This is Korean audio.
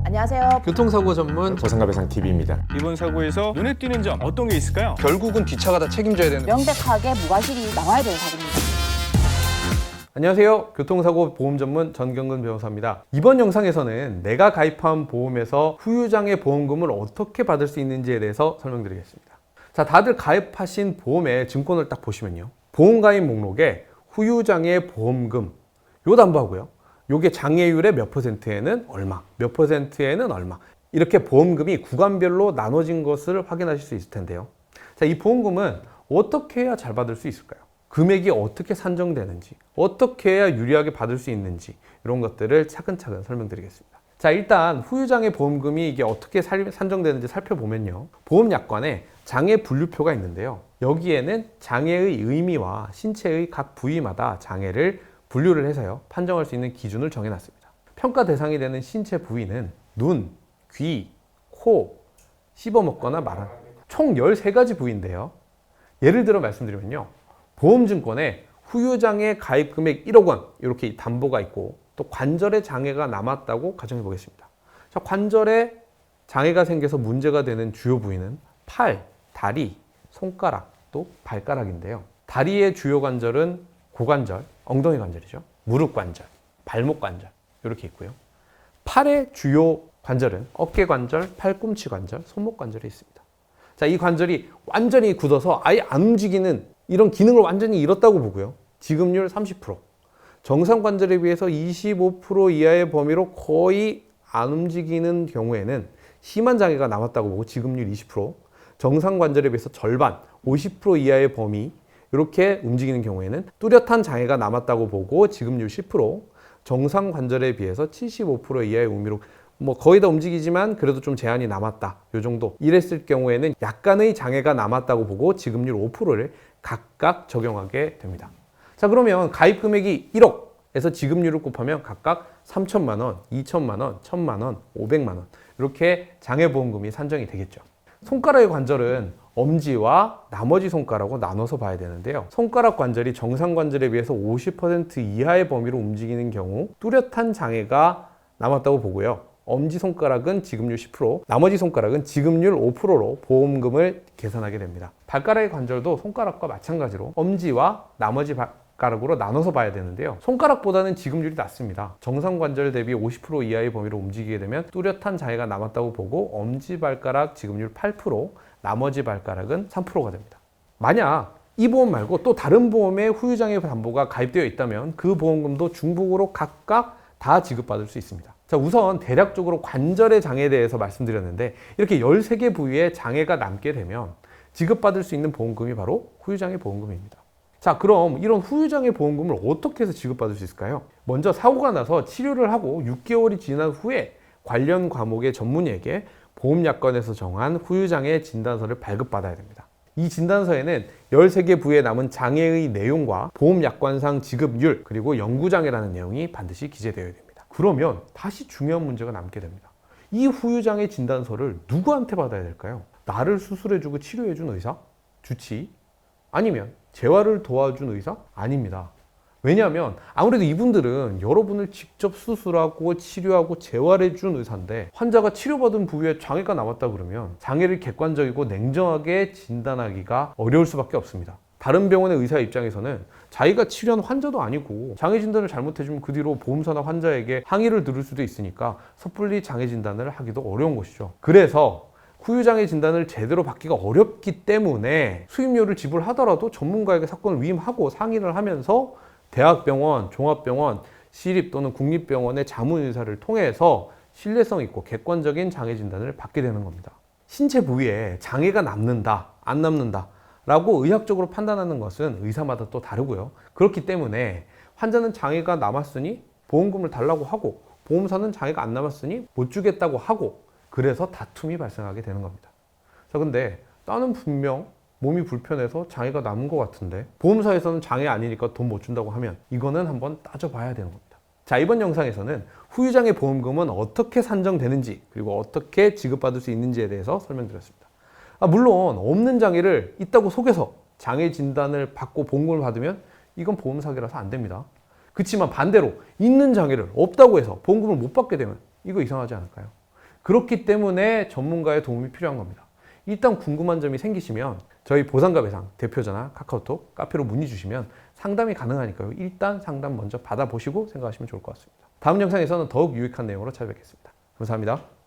안녕하세요. 교통사고 전문 저승갑배상TV입니다. 이번 사고에서 눈에 띄는 점 어떤 게 있을까요? 결국은 뒷차가 다 책임져야 되는. 명백하게 무과실이 나와야 되는 사고입니다. 안녕하세요. 교통사고 보험 전문 전경근 변호사입니다. 이번 영상에서는 내가 가입한 보험에서 후유장애 보험금을 어떻게 받을 수 있는지에 대해서 설명드리겠습니다. 자, 다들 가입하신 보험의 증권을 딱 보시면요, 보험가입 목록에 후유장애 보험금 요 담보하고요, 요게 장애율의 몇 %에는 얼마, 몇 %에는 얼마, 이렇게 보험금이 구간별로 나눠진 것을 확인하실 수 있을 텐데요. 자, 이 보험금은 어떻게 해야 잘 받을 수 있을까요? 금액이 어떻게 산정되는지, 어떻게 해야 유리하게 받을 수 있는지, 이런 것들을 차근차근 설명드리겠습니다. 자, 일단 후유장애 보험금이 이게 어떻게 산정되는지 살펴보면요, 보험약관에 장애 분류표가 있는데요, 여기에는 장애의 의미와 신체의 각 부위마다 장애를 분류를 해서요, 판정할 수 있는 기준을 정해놨습니다. 평가 대상이 되는 신체 부위는 눈, 귀, 코, 씹어먹거나 말하는 총 13가지 부위인데요. 예를 들어 말씀드리면요, 보험증권에 후유장애 가입금액 1억 원 이렇게 담보가 있고, 또 관절에 장애가 남았다고 가정해 보겠습니다. 자, 관절에 장애가 생겨서 문제가 되는 주요 부위는 팔, 다리, 손가락, 또 발가락인데요. 다리의 주요 관절은 고관절, 엉덩이 관절이죠. 무릎 관절, 발목 관절 이렇게 있고요. 팔의 주요 관절은 어깨 관절, 팔꿈치 관절, 손목 관절이 있습니다. 자, 이 관절이 완전히 굳어서 아예 안 움직이는 이런 기능을 완전히 잃었다고 보고요. 지급률 30%, 정상 관절에 비해서 25% 이하의 범위로 거의 안 움직이는 경우에는 심한 장애가 남았다고 보고 지급률 20%, 정상 관절에 비해서 절반, 50% 이하의 범위 이렇게 움직이는 경우에는 뚜렷한 장애가 남았다고 보고 지급률 10%, 정상 관절에 비해서 75% 이하의 의미로 거의 다 움직이지만 그래도 좀 제한이 남았다, 요 정도 이랬을 경우에는 약간의 장애가 남았다고 보고 지급률 5%를 각각 적용하게 됩니다. 자, 그러면 가입 금액이 1억에서 지급률을 곱하면 각각 3천만 원, 2천만 원, 1천만 원, 500만 원 이렇게 장애보험금이 산정이 되겠죠. 손가락의 관절은 엄지와 나머지 손가락으로 나눠서 봐야 되는데요, 손가락 관절이 정상 관절에 비해서 50% 이하의 범위로 움직이는 경우 뚜렷한 장애가 남았다고 보고요, 엄지손가락은 지급률 10%, 나머지 손가락은 지급률 5%로 보험금을 계산하게 됩니다. 발가락의 관절도 손가락과 마찬가지로 엄지와 나머지 발가락으로 나눠서 봐야 되는데요, 손가락보다는 지급률이 낮습니다. 정상 관절 대비 50% 이하의 범위로 움직이게 되면 뚜렷한 장애가 남았다고 보고 엄지발가락 지급률 8%, 나머지 발가락은 3%가 됩니다. 만약 이 보험 말고 또 다른 보험에 후유장애 담보가 가입되어 있다면 그 보험금도 중복으로 각각 다 지급받을 수 있습니다. 자, 우선 대략적으로 관절의 장애에 대해서 말씀드렸는데, 이렇게 13개 부위에 장애가 남게 되면 지급받을 수 있는 보험금이 바로 후유장애 보험금입니다. 자, 그럼 이런 후유장애 보험금을 어떻게 해서 지급받을 수 있을까요? 먼저 사고가 나서 치료를 하고 6개월이 지난 후에 관련 과목의 전문의에게 보험약관에서 정한 후유장애 진단서를 발급받아야 됩니다. 이 진단서에는 13개 부위에 남은 장애의 내용과 보험약관상 지급률, 그리고 영구장애라는 내용이 반드시 기재되어야 됩니다. 그러면 다시 중요한 문제가 남게 됩니다. 이 후유장애 진단서를 누구한테 받아야 될까요? 나를 수술해주고 치료해준 의사? 주치? 아니면 재활을 도와준 의사? 아닙니다. 왜냐하면 아무래도 이분들은 여러분을 직접 수술하고 치료하고 재활해준 의사인데, 환자가 치료받은 부위에 장애가 남았다 그러면 장애를 객관적이고 냉정하게 진단하기가 어려울 수밖에 없습니다. 다른 병원의 의사 입장에서는 자기가 치료한 환자도 아니고 장애 진단을 잘못해주면 그 뒤로 보험사나 환자에게 항의를 들을 수도 있으니까 섣불리 장애 진단을 하기도 어려운 것이죠. 그래서 후유장애 진단을 제대로 받기가 어렵기 때문에 수임료를 지불하더라도 전문가에게 사건을 위임하고 상의를 하면서 대학병원, 종합병원, 시립 또는 국립병원의 자문의사를 통해서 신뢰성 있고 객관적인 장애 진단을 받게 되는 겁니다. 신체 부위에 장애가 남는다, 안 남는다 라고 의학적으로 판단하는 것은 의사마다 또 다르고요. 그렇기 때문에 환자는 장애가 남았으니 보험금을 달라고 하고, 보험사는 장애가 안 남았으니 못 주겠다고 하고, 그래서 다툼이 발생하게 되는 겁니다. 자, 근데 나는 분명 몸이 불편해서 장애가 남은 것 같은데 보험사에서는 장애 아니니까 돈 못 준다고 하면 이거는 한번 따져봐야 되는 겁니다. 자, 이번 영상에서는 후유장애 보험금은 어떻게 산정되는지, 그리고 어떻게 지급받을 수 있는지에 대해서 설명드렸습니다. 물론 없는 장애를 있다고 속여서 장애 진단을 받고 보험금을 받으면 이건 보험 사기라서 안 됩니다. 그렇지만 반대로 있는 장애를 없다고 해서 보험금을 못 받게 되면 이거 이상하지 않을까요? 그렇기 때문에 전문가의 도움이 필요한 겁니다. 일단 궁금한 점이 생기시면 저희 보상과 배상 대표전화 카카오톡 카페로 문의 주시면 상담이 가능하니까요. 일단 상담 먼저 받아보시고 생각하시면 좋을 것 같습니다. 다음 영상에서는 더욱 유익한 내용으로 찾아뵙겠습니다. 감사합니다.